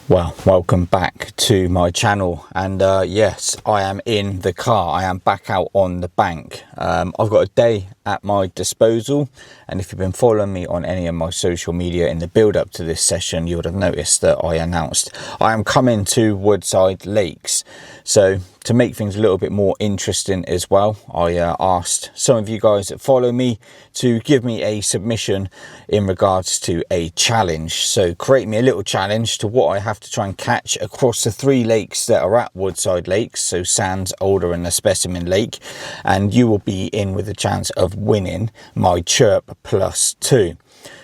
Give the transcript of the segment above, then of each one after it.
Well, welcome back to my channel, and yes, I am in the car. I am back out on the bank. I've got a day at my disposal, and if you've been following me on any of my social media in the build up to this session, you would have noticed that I announced I am coming to Woodside Lakes. So to make things a little bit more interesting as well, I asked some of you guys that follow me to give me a submission in regards to a challenge. So create me a little challenge to what I have to try and catch across the 3 lakes that are at Woodside Lakes, so Sands, Alder and the Specimen Lake, and you will be in with a chance of winning my Chirp +2.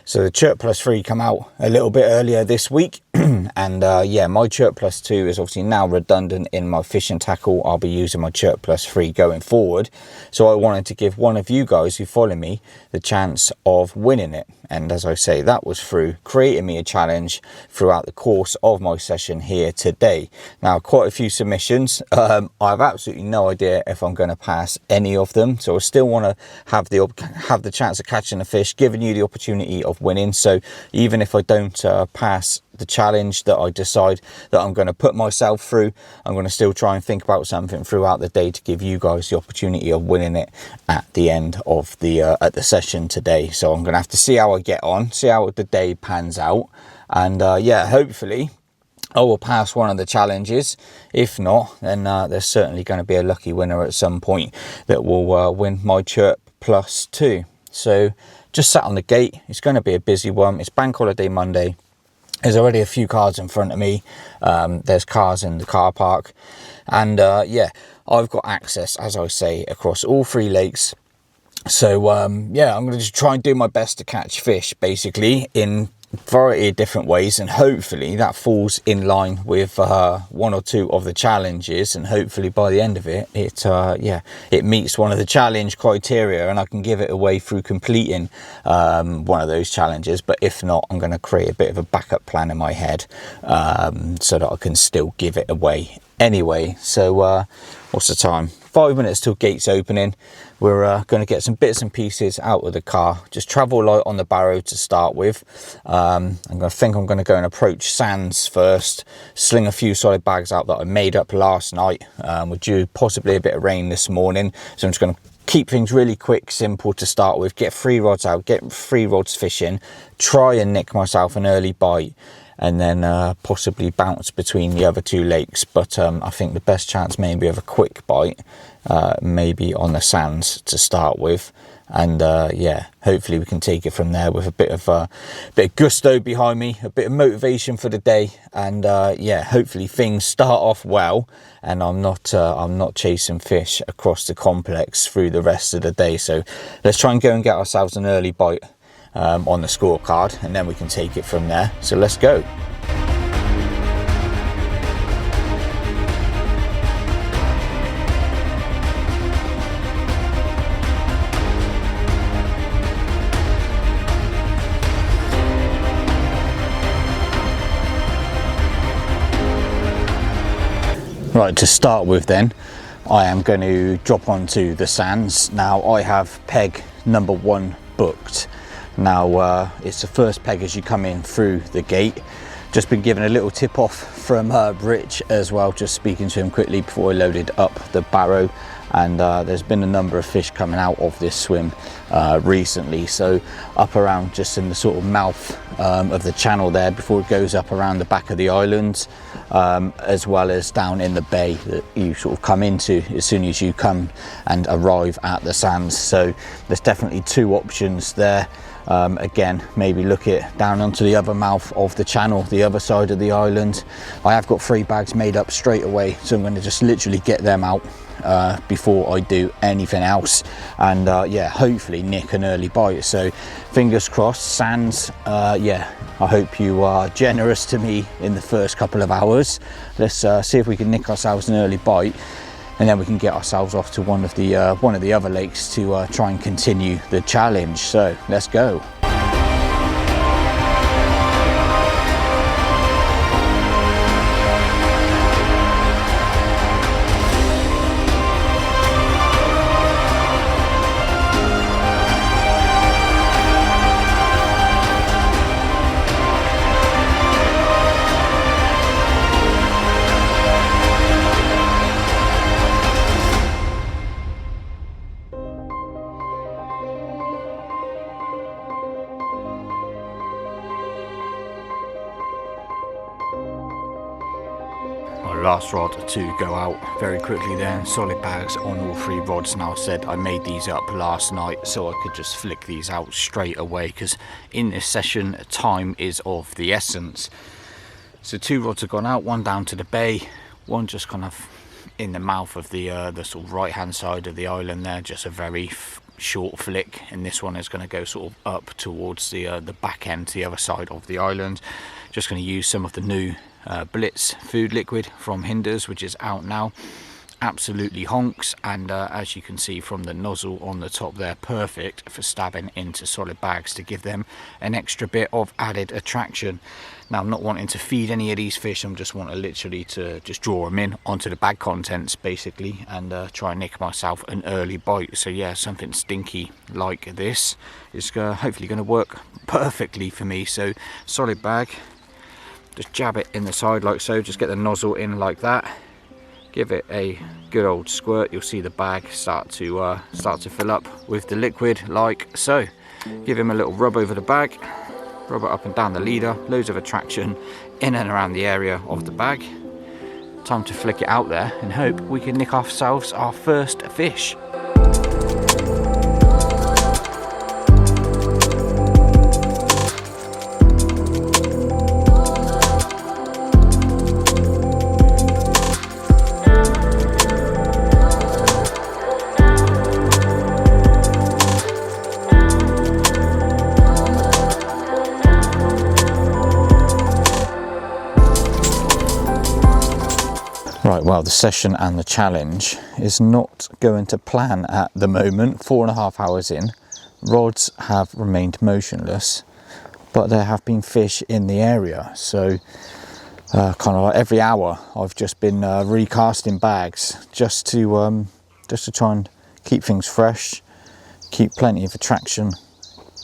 So the Chirp +3 come out a little bit earlier this week, and yeah, my Chirp +2 is obviously now redundant in my fishing tackle. I'll be using my Chirp +3 going forward, so I wanted to give one of you guys who follow me the chance of winning it. And as I say, that was through creating me a challenge throughout the course of my session here today. Now, quite a few submissions. I have absolutely no idea if I'm going to pass any of them, so I still want to have the chance of catching a fish, giving you the opportunity of winning. So even if I don't pass the challenge that I decide that I'm going to put myself through, I'm going to still try and think about something throughout the day to give you guys the opportunity of winning it at the end of the at the session today. So I'm going to have to see how I get on, see how the day pans out, and yeah, hopefully I will pass one of the challenges. If not, then there's certainly going to be a lucky winner at some point that will win my Chirp +2. So just sat on the gate. It's going to be a busy one. It's Bank Holiday Monday. There's already a few cars in front of me. There's cars in the car park, and yeah, I've got access, as I say, across all 3 lakes. So yeah, I'm going to just try and do my best to catch fish, basically, in a variety of different ways, and hopefully that falls in line with 1 or 2 of the challenges, and hopefully by the end of it, yeah, it meets one of the challenge criteria, and I can give it away through completing one of those challenges. But if not, I'm going to create a bit of a backup plan in my head, so that I can still give it away anyway. So what's the time? 5 minutes till gates opening. We're going to get some bits and pieces out of the car, just travel light on the barrow to start with. I'm going to go and approach Sands first, sling a few solid bags out that I made up last night. We're due possibly a bit of rain this morning, so I'm just going to keep things really quick, simple to start with, get 3 rods out, get 3 rods fishing, try and nick myself an early bite, and then possibly bounce between the other 2 lakes. But I think the best chance maybe of a quick bite, maybe on the Sands to start with, and yeah, hopefully we can take it from there with a bit of gusto behind me, a bit of motivation for the day, and yeah, hopefully things start off well, and I'm not chasing fish across the complex through the rest of the day. So let's try and go and get ourselves an early bite on the scorecard, and then we can take it from there. So let's go. Right, to start with then, I am going to drop onto the Sands. Now I have peg number 1 booked. Now it's the first peg as you come in through the gate. Just been given a little tip off from Rich as well, just speaking to him quickly before I loaded up the barrow, and there's been a number of fish coming out of this swim recently. So up around just in the sort of mouth of the channel there before it goes up around the back of the island, as well as down in the bay that you sort of come into as soon as you come and arrive at the Sands. So there's definitely 2 options there. Again, maybe look it down onto the other mouth of the channel, the other side of the island. I have got 3 bags made up straight away, so I'm going to just literally get them out before I do anything else, and yeah, hopefully nick an early bite. So fingers crossed. Sands, yeah, I hope you are generous to me in the first couple of hours. Let's see if we can nick ourselves an early bite, and then we can get ourselves off to one of the other lakes to try and continue the challenge. So let's go. last rod to go out very quickly then. Solid bags on all 3 rods. Now I said I made these up last night so I could just flick these out straight away, because in this session time is of the essence. So 2 rods have gone out, one down to the bay, one just kind of in the mouth of the sort of right hand side of the island there, just a very short flick, and this one is going to go sort of up towards the back end to the other side of the island. Just going to use some of the new Blitz food liquid from Hinders, which is out now. Absolutely honks, and as you can see from the nozzle on the top there, perfect for stabbing into solid bags to give them an extra bit of added attraction. Now I'm not wanting to feed any of these fish, I'm just wanting literally to just draw them in onto the bag contents basically, and try and nick myself an early bite. So yeah, something stinky like this is hopefully going to work perfectly for me. So solid bag, just jab it in the side like so, just get the nozzle in like that, give it a good old squirt. You'll see the bag start to fill up with the liquid like so. Give him a little rub over the bag, rub it up and down the leader, loads of attraction in and around the area of the bag. Time to flick it out there and hope we can nick ourselves our first fish. Right, well, the session and the challenge is not going to plan at the moment. 4.5 hours in, rods have remained motionless, but there have been fish in the area. So kind of like every hour I've just been recasting bags just to try and keep things fresh, keep plenty of attraction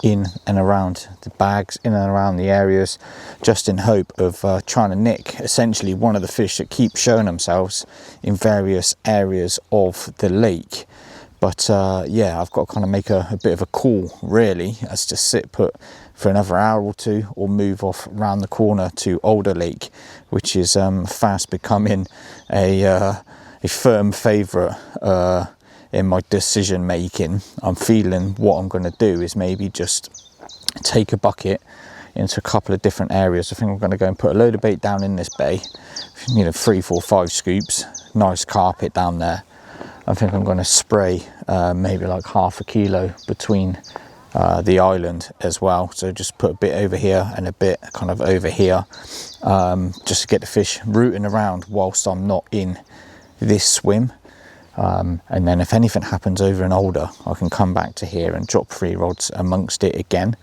in and around the bags, in and around the areas, just in hope of trying to nick essentially one of the fish that keep showing themselves in various areas of the lake. But yeah, I've got to kind of make a bit of a call really, as to sit put for another hour or two or move off round the corner to Alder Lake, which is fast becoming a firm favourite in my decision making. I'm feeling what I'm going to do is maybe just take a bucket into a couple of different areas. I think I'm going to go and put a load of bait down in this bay, 3, 4, 5 scoops, nice carpet down there. I think I'm going to spray maybe like ½ kilo between the island as well. So just put a bit over here and a bit kind of over here, just to get the fish rooting around whilst I'm not in this swim. And then if anything happens over in Alder, I can come back to here and drop 3 rods amongst it again.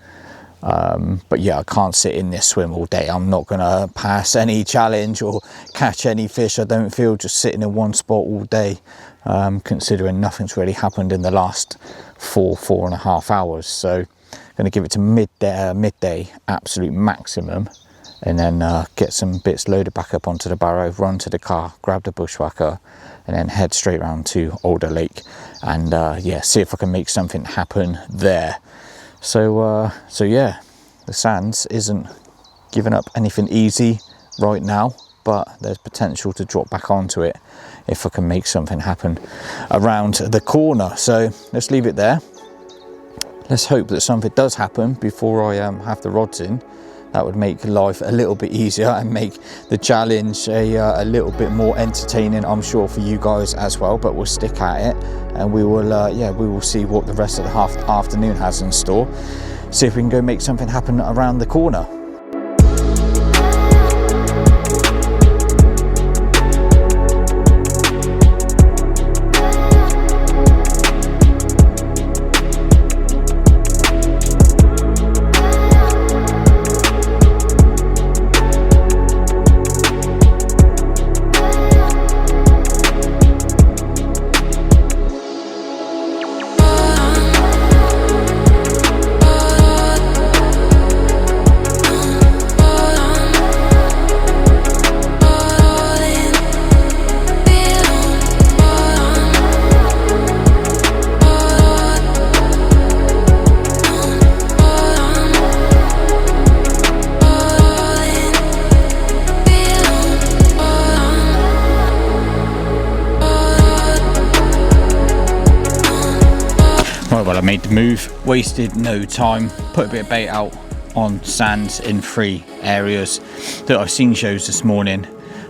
But yeah, I can't sit in this swim all day. I'm not going to pass any challenge or catch any fish, I don't feel, just sitting in one spot all day, considering nothing's really happened in the last 4.5 hours. So I'm going to give it to midday absolute maximum, and then get some bits loaded back up onto the barrow, run to the car, grab the bushwhacker, and then head straight round to Alder Lake, and yeah, see if I can make something happen there. So yeah, the Sands isn't giving up anything easy right now, but there's potential to drop back onto it if I can make something happen around the corner. So let's leave it there. Let's hope that something does happen before I have the rods in. That would make life a little bit easier and make the challenge a little bit more entertaining, I'm sure, for you guys as well. But we'll stick at it, and we will yeah, we will see what the rest of the afternoon has in store. See if we can go make something happen around the corner. Made the move, wasted no time, put a bit of bait out on sands in 3 areas that I've seen shows this morning.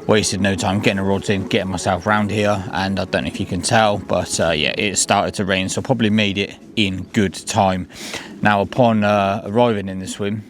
Wasted no time getting the rods in, getting myself round here, and I don't know if you can tell, but yeah, it started to rain, so I probably made it in good time. Now, upon arriving in the swim,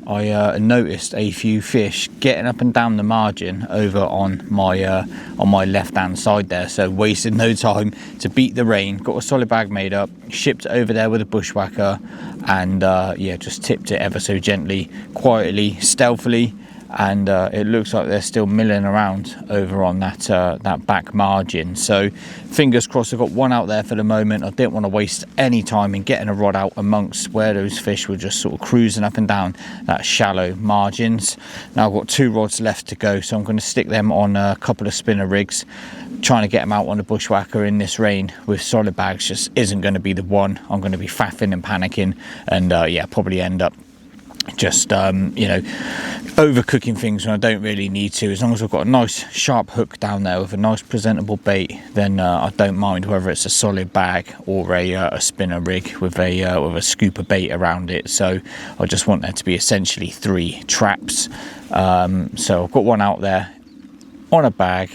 I noticed a few fish getting up and down the margin over on my left hand side there, so wasted no time to beat the rain, got a solid bag made up, shipped it over there with a bushwhacker, and yeah, just tipped it ever so gently, quietly, stealthily, and it looks like they're still milling around over on that back margin. So fingers crossed, I've got one out there for the moment. I didn't want to waste any time in getting a rod out amongst where those fish were just sort of cruising up and down that shallow margins. Now I've got 2 rods left to go, so I'm going to stick them on a couple of spinner rigs. Trying to get them out on the bushwhacker in this rain with solid bags just isn't going to be the one. I'm going to be faffing and panicking, and yeah, probably end up just you know, overcooking things when I don't really need to. As long as I've got a nice sharp hook down there with a nice presentable bait, then I don't mind whether it's a solid bag or a spinner rig with a scoop of bait around it. So I just want there to be essentially 3 traps. So I've got one out there on a bag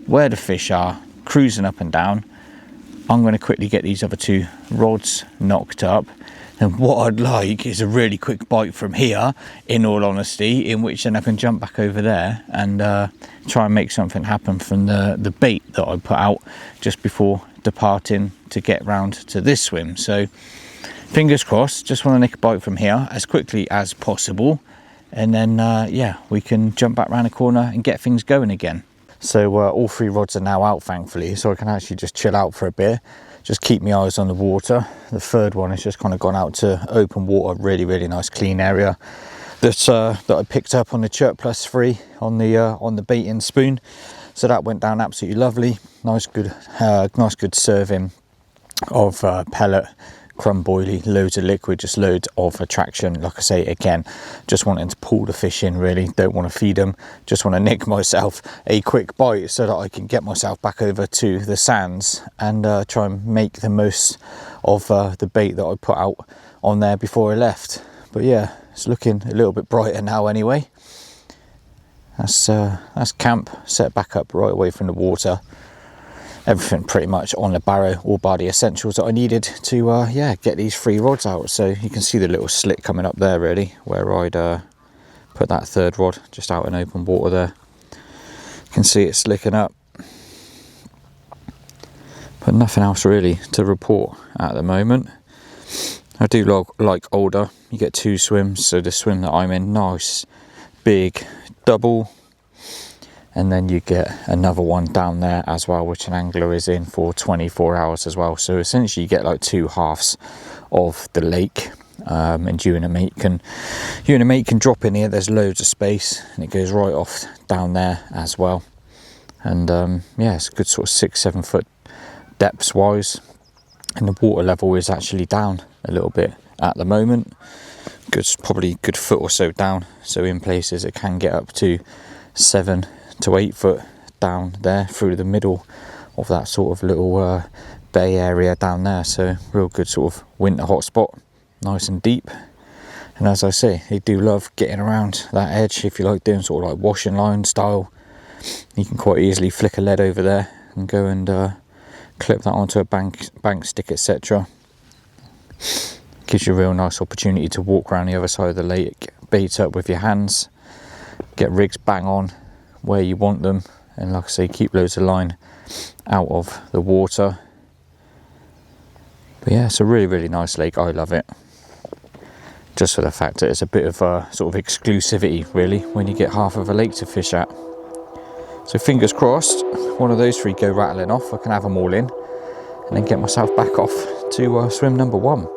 where the fish are cruising up and down. I'm going to quickly get these other 2 rods knocked up. And what I'd like is a really quick bite from here, in all honesty, in which then I can jump back over there and try and make something happen from the bait that I put out just before departing to get round to this swim. So fingers crossed, just want to nick a bite from here as quickly as possible, and then yeah, we can jump back around the corner and get things going again. So all 3 rods are now out, thankfully, so I can actually just chill out for a bit, just keep my eyes on the water. The 3rd one has just kind of gone out to open water, really nice clean area that I picked up on the Chirp+3 on the baiting spoon. So that went down absolutely lovely. Nice good serving of pellet, crumb boilie, loads of liquid, just loads of attraction. Like I say, again, just wanting to pull the fish in, really. Don't want to feed them, just want to nick myself a quick bite so that I can get myself back over to the sands and try and make the most of the bait that I put out on there before I left. But yeah, it's looking a little bit brighter now anyway. That's camp set back up right away from the water. Everything pretty much on the barrow, all bar the essentials that I needed to yeah, get these 3 rods out. So you can see the little slit coming up there, really, where I'd put that 3rd rod just out in open water there. You can see it slicking up, but nothing else really to report at the moment. I do like older. You get 2 swims, so the swim that I'm in, nice big double, and then you get another one down there as well, which an angler is in for 24 hours as well. So essentially you get like 2 halves of the lake, and you and a mate can drop in here. There's loads of space, and it goes right off down there as well. And yeah, it's a good sort of 6-7 foot depths wise, and the water level is actually down a little bit at the moment. Probably good foot or so down. So in places it can get up to 7 to 8 foot down there through the middle of that sort of little bay area down there. So real good sort of winter hotspot, nice and deep. And as I say, they do love getting around that edge. If you like doing sort of like washing line style, you can quite easily flick a lead over there and go and clip that onto a bank stick, etc. Gives you a real nice opportunity to walk around the other side of the lake, bait up with your hands, get rigs bang on where you want them, and like I say, keep loads of line out of the water. But yeah, it's a really nice lake. I love it, just for the fact that it's a bit of a sort of exclusivity, really, when you get half of a lake to fish at. So fingers crossed, one of those 3 go rattling off, I can have them all in, and then get myself back off to swim number 1.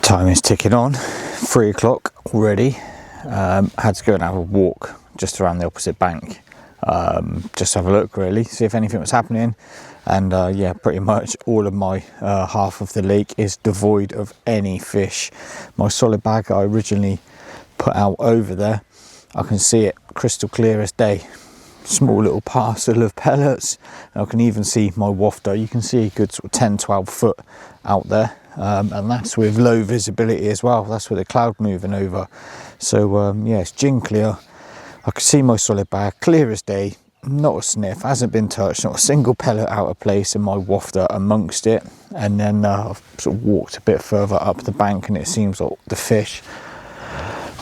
Time is ticking on, 3 o'clock already. Had to go and have a walk just around the opposite bank, just have a look, really, see if anything was happening. And yeah, pretty much all of my half of the lake is devoid of any fish. My solid bag I originally put out over there, I can see it crystal clear as day. Small little parcel of pellets. And I can even see my wafter. You can see a good sort of 10-12 foot out there, and that's with low visibility as well. That's with the cloud moving over. So yeah, it's gin clear. I can see my solid bag clear as day, not a sniff, hasn't been touched, not a single pellet out of place, and my wafter amongst it. And then I've sort of walked a bit further up the bank, and it seems like the fish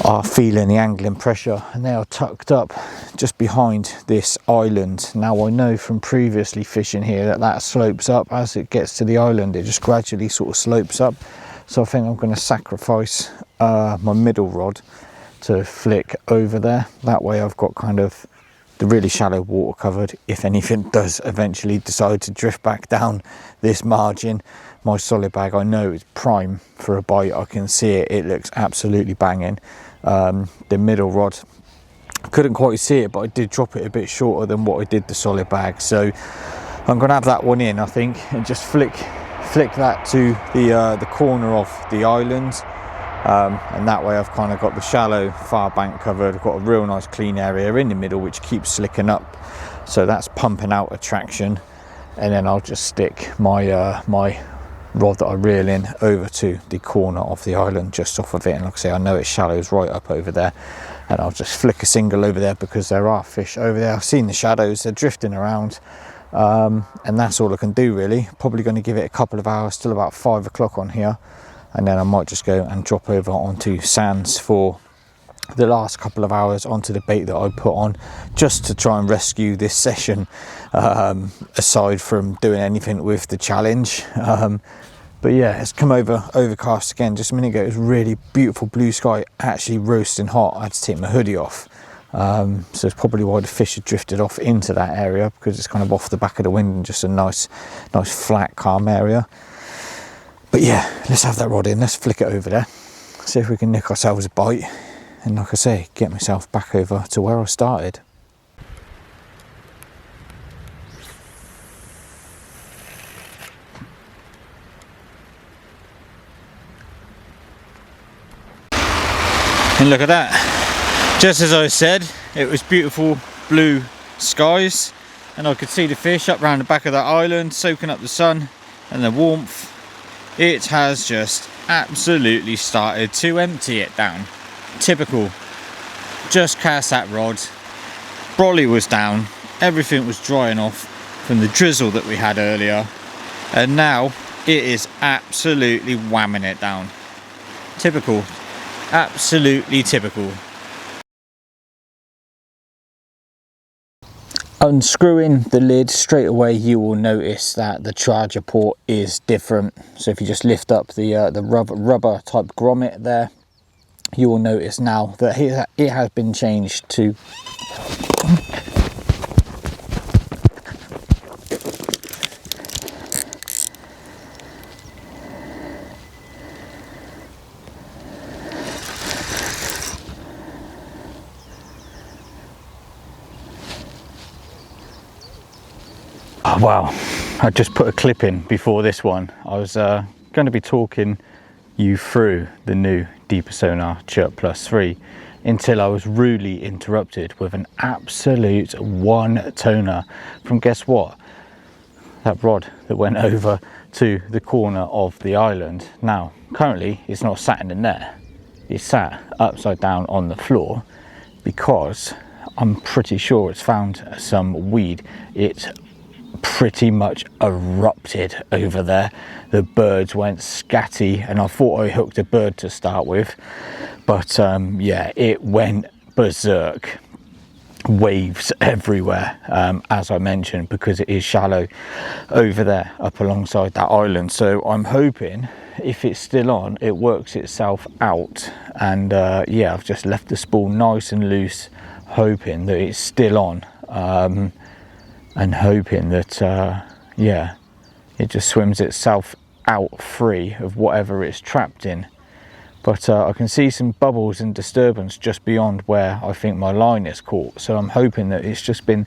are feeling the angling pressure, and they are tucked up just behind this island. Now I know from previously fishing here that that slopes up as it gets to the island. It just gradually sort of slopes up, so I think I'm going to sacrifice my middle rod to flick over there. That way I've got kind of the really shallow water covered. If anything does eventually decide to drift back down this margin, my solid bag I know is prime for a bite. I can see it, it looks absolutely banging. The middle rod, couldn't quite see it, but I did drop it a bit shorter than what I did the solid bag, so I'm gonna have that one in, I think, and just flick that to the corner of the island, and that way I've kind of got the shallow far bank covered. I've got a real nice clean area in the middle which keeps slicking up, so that's pumping out attraction. And then I'll just stick my my rod that I reel in over to the corner of the island just off of it, and like I say, I know it shallows right up over there, and I'll just flick a single over there because there are fish over there. I've seen the shadows, they're drifting around, and that's all I can do really. Probably going to give it a couple of hours till about 5 o'clock on here, and then I might just go and drop over onto sands for the last couple of hours onto the bait that I put on, just to try and rescue this session, aside from doing anything with the challenge. But yeah, it's come over overcast again. Just a minute ago it was really beautiful blue sky, actually roasting hot. I had to take my hoodie off, so it's probably why the fish had drifted off into that area, because it's kind of off the back of the wind and just a nice flat calm area. But yeah, let's have that rod in, let's flick it over there, see if we can nick ourselves a bite, and like I say, get myself back over to where I started. And look at that, just as I said, it was beautiful blue skies, and I could see the fish up around the back of that island soaking up the sun and the warmth. It has just absolutely started to empty it down. Typical. Just cast that rod, brolly was down, everything was drying off from the drizzle that we had earlier, and now it is absolutely whamming it down. Typical. Absolutely typical. Unscrewing the lid, straight away you will notice that the charger port is different. So if you just lift up the rubber type grommet there, you will notice now that it has been changed to wow, I just put a clip in before this one. I was going to be talking you through the new Deeper Sonar Chirp+3 until I was rudely interrupted with an absolute one toner from, guess what, that rod that went over to the corner of the island. Now currently it's not sat in the net, it's sat upside down on the floor because I'm pretty sure it's found some weed. It's pretty much erupted over there. The birds went scatty, and I thought I hooked a bird to start with, but yeah, it went berserk. Waves everywhere, as I mentioned, because it is shallow over there up alongside that island. So I'm hoping if it's still on, it works itself out, and yeah, I've just left the spool nice and loose, hoping that it's still on, and hoping that yeah, it just swims itself out free of whatever it's trapped in. But I can see some bubbles and disturbance just beyond where I think my line is caught, so I'm hoping that it's just been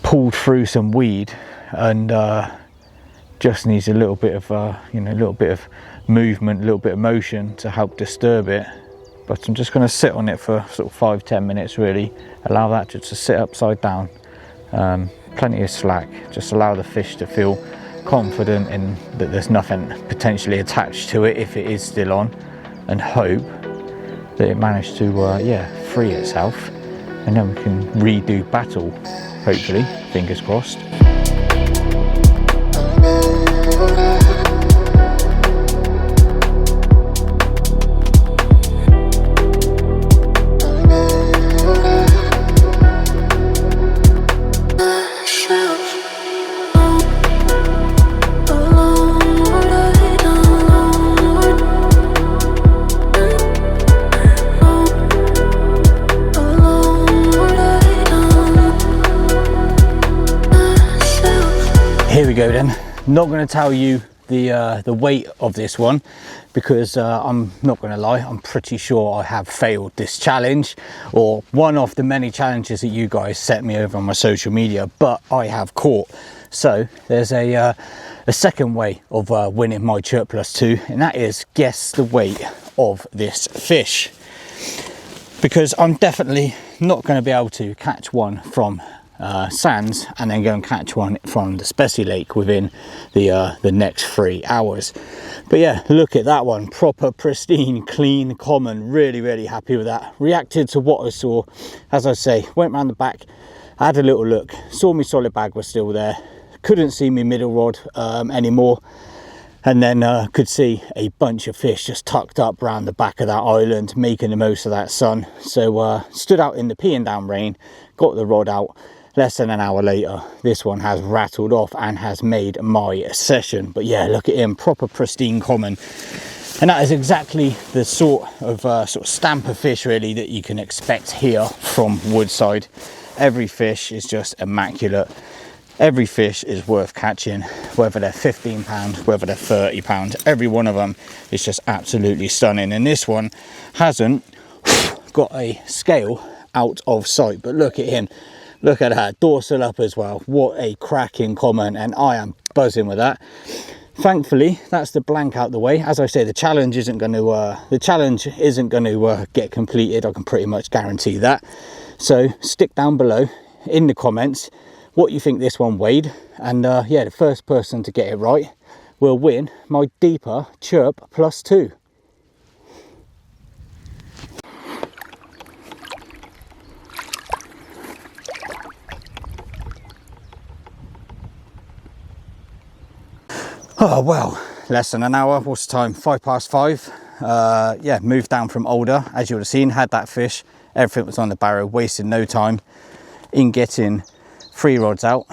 pulled through some weed and just needs a little bit of you know, a little bit of movement, a little bit of motion to help disturb it. but I'm just going to sit on it for sort of 5-10 minutes really, allow that to sit upside down, plenty of slack, just allow the fish to feel confident in that there's nothing potentially attached to it if it is still on, and hope that it managed to free itself, and then we can redo battle, hopefully, fingers crossed. Here we go then. Not going to tell you the weight of this one, because I'm not going to lie, I'm pretty sure I have failed this challenge, or one of the many challenges that you guys set me over on my social media, but I have caught. So there's a second way of winning my Chirp+2, and that is guess the weight of this fish, because I'm definitely not going to be able to catch one from sands and then go and catch one from the Spessy Lake within the next 3 hours. But yeah, look at that one, proper pristine, clean, common. Really happy with that. Reacted to what I saw, as I say, went round the back, had a little look, saw my solid bag was still there, couldn't see my middle rod anymore, and then could see a bunch of fish just tucked up around the back of that island, making the most of that sun. So stood out in the peeing down rain, got the rod out. Less than an hour later, this one has rattled off and has made my session. But yeah, look at him, proper pristine common. And that is exactly the sort of stamp of fish really that you can expect here from Woodside. Every fish is just immaculate. Every fish is worth catching, whether they're 15 pounds, whether they're 30 pounds. Every one of them is just absolutely stunning. And this one hasn't got a scale out of sight, but look at him. Look at that, dorsal up as well. What a cracking common, and I am buzzing with that. Thankfully, that's the blank out the way. As I say, the challenge isn't going to get completed. I can pretty much guarantee that. So stick down below in the comments what you think this one weighed, and yeah, the first person to get it right will win my Deeper Chirp+2. Oh well, less than an hour. What's the time? 5:05. Yeah, moved down from Older, as you would have seen, had that fish, everything was on the barrow, wasted no time in getting 3 rods out.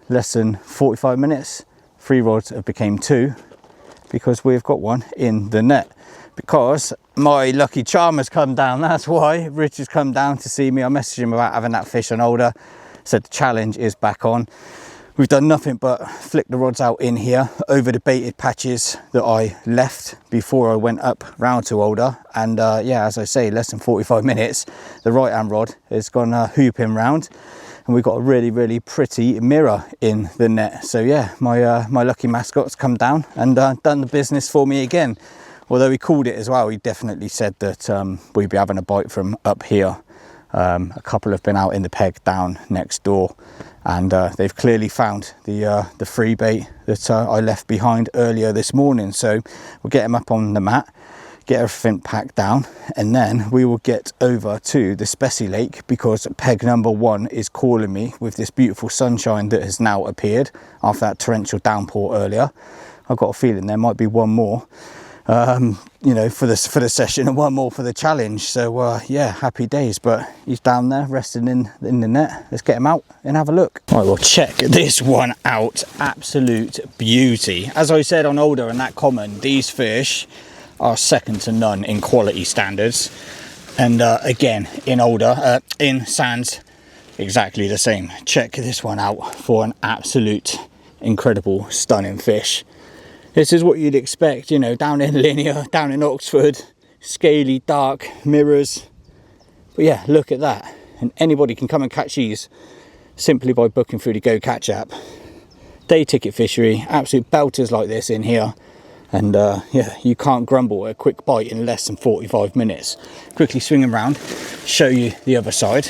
Less than 45 minutes, 3 rods have became 2, because we've got one in the net, because my lucky charm has come down. That's why Rich has come down to see me. I messaged him about having that fish on Older, said the challenge is back on. We've done nothing but flick the rods out in here over the baited patches that I left before I went up round to Older. And yeah, as I say, less than 45 minutes, the right hand rod has gone hooping round, and we've got a really pretty mirror in the net. So yeah, my lucky mascot's come down and done the business for me again. Although he called it as well, he definitely said that we'd be having a bite from up here. A couple have been out in the peg down next door, and they've clearly found the free bait that I left behind earlier this morning. So we'll get them up on the mat, get everything packed down, and then we will get over to the Spessy Lake, because peg number 1 is calling me with this beautiful sunshine that has now appeared after that torrential downpour earlier. I've got a feeling there might be one more you know, for the session, and one more for the challenge. So yeah, happy days. But he's down there resting in the net. Let's get him out and have a look. Right, well, check this one out. Absolute beauty. As I said on Older and that common, these fish are second to none in quality standards. And again, in Older, in sands, exactly the same. Check this one out for an absolute incredible, stunning fish. This is what you'd expect, you know, down in Linear, down in Oxford, scaly, dark mirrors. But yeah, look at that. And anybody can come and catch these simply by booking through the Go Catch app. Day ticket fishery, absolute belters like this in here. And yeah, you can't grumble at a quick bite in less than 45 minutes. Quickly swing around, show you the other side.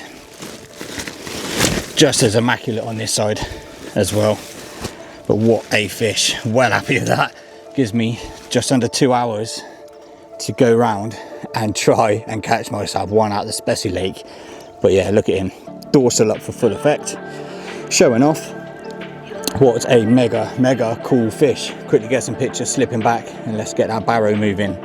Just as immaculate on this side as well. But what a fish. Well happy with that. Gives me just under 2 hours to go round and try and catch myself one out of the Spessy Lake. But yeah, look at him. Dorsal up for full effect. Showing off. What a mega cool fish. Quickly get some pictures slipping back and let's get that barrow moving.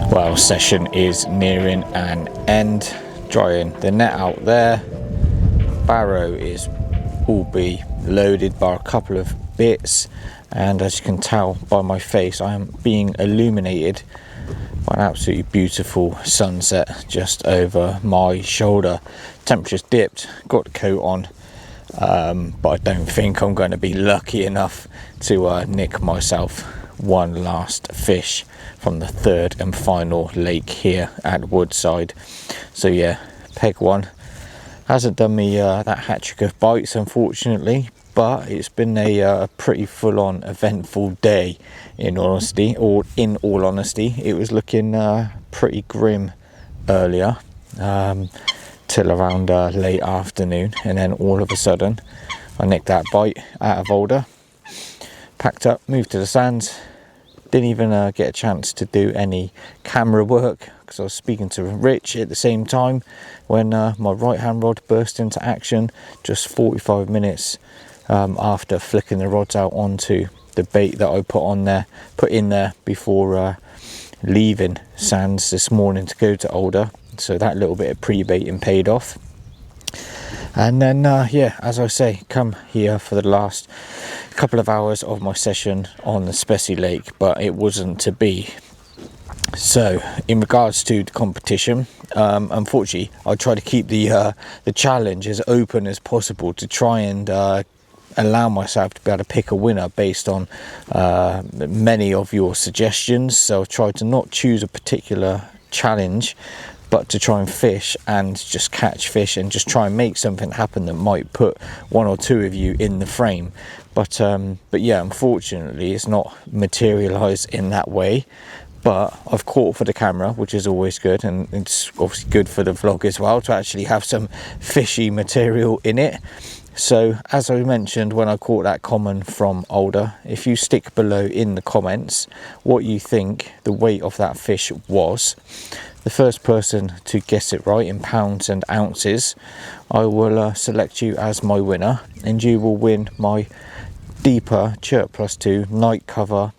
Well, session is nearing an end. Drying the net out there. Barrow is all be loaded by a couple of bits, and as you can tell by my face, I am being illuminated by an absolutely beautiful sunset just over my shoulder. Temperature's dipped, got the coat on, but I don't think I'm going to be lucky enough to nick myself one last fish from the third and final lake here at Woodside. So yeah, peg one hasn't done me that hat trick of bites, unfortunately, but it's been a pretty full-on eventful day in all honesty. It was looking pretty grim earlier till around late afternoon, and then all of a sudden I nicked that bite out of Alder, packed up, moved to the sands. Didn't even get a chance to do any camera work because I was speaking to Rich at the same time when my right hand rod burst into action just 45 minutes after flicking the rods out onto the bait that I put in there before leaving sands this morning to go to Alder. So that little bit of pre-baiting paid off. And then yeah, as I say, come here for the last couple of hours of my session on the Spessy Lake, but it wasn't to be. So in regards to the competition, unfortunately I try to keep the challenge as open as possible to try and allow myself to be able to pick a winner based on many of your suggestions. So I've tried to not choose a particular challenge, but to try and fish and just catch fish and just try and make something happen that might put one or two of you in the frame. But yeah, unfortunately it's not materialized in that way. But I've caught for the camera, which is always good, and it's obviously good for the vlog as well to actually have some fishy material in it. So as I mentioned when I caught that common from Alder, if you stick below in the comments what you think the weight of that fish was, the first person to guess it right in pounds and ounces, I will select you as my winner, and you will win my Deeper Chirp+2 night cover,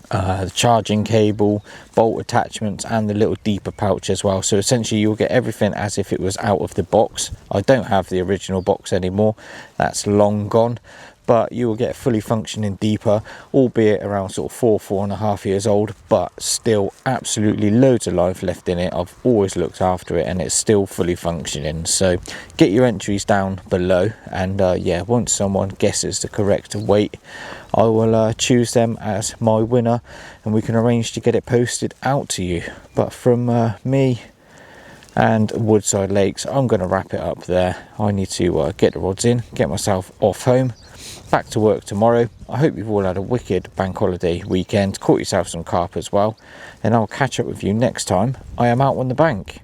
the charging cable, bolt attachments, and the little Deeper pouch as well. So essentially you'll get everything as if it was out of the box. I don't have the original box anymore, that's long gone, but you will get fully functioning Deeper, albeit around sort of 4.5 years old, but still absolutely loads of life left in it. I've always looked after it and it's still fully functioning. So get your entries down below, and yeah, once someone guesses the correct weight, I will choose them as my winner and we can arrange to get it posted out to you. But from me and Woodside Lakes, I'm going to wrap it up there. I need to get the rods in, get myself off home, back to work tomorrow. I hope you've all had a wicked bank holiday weekend, caught yourself some carp as well, and I'll catch up with you next time I am out on the bank.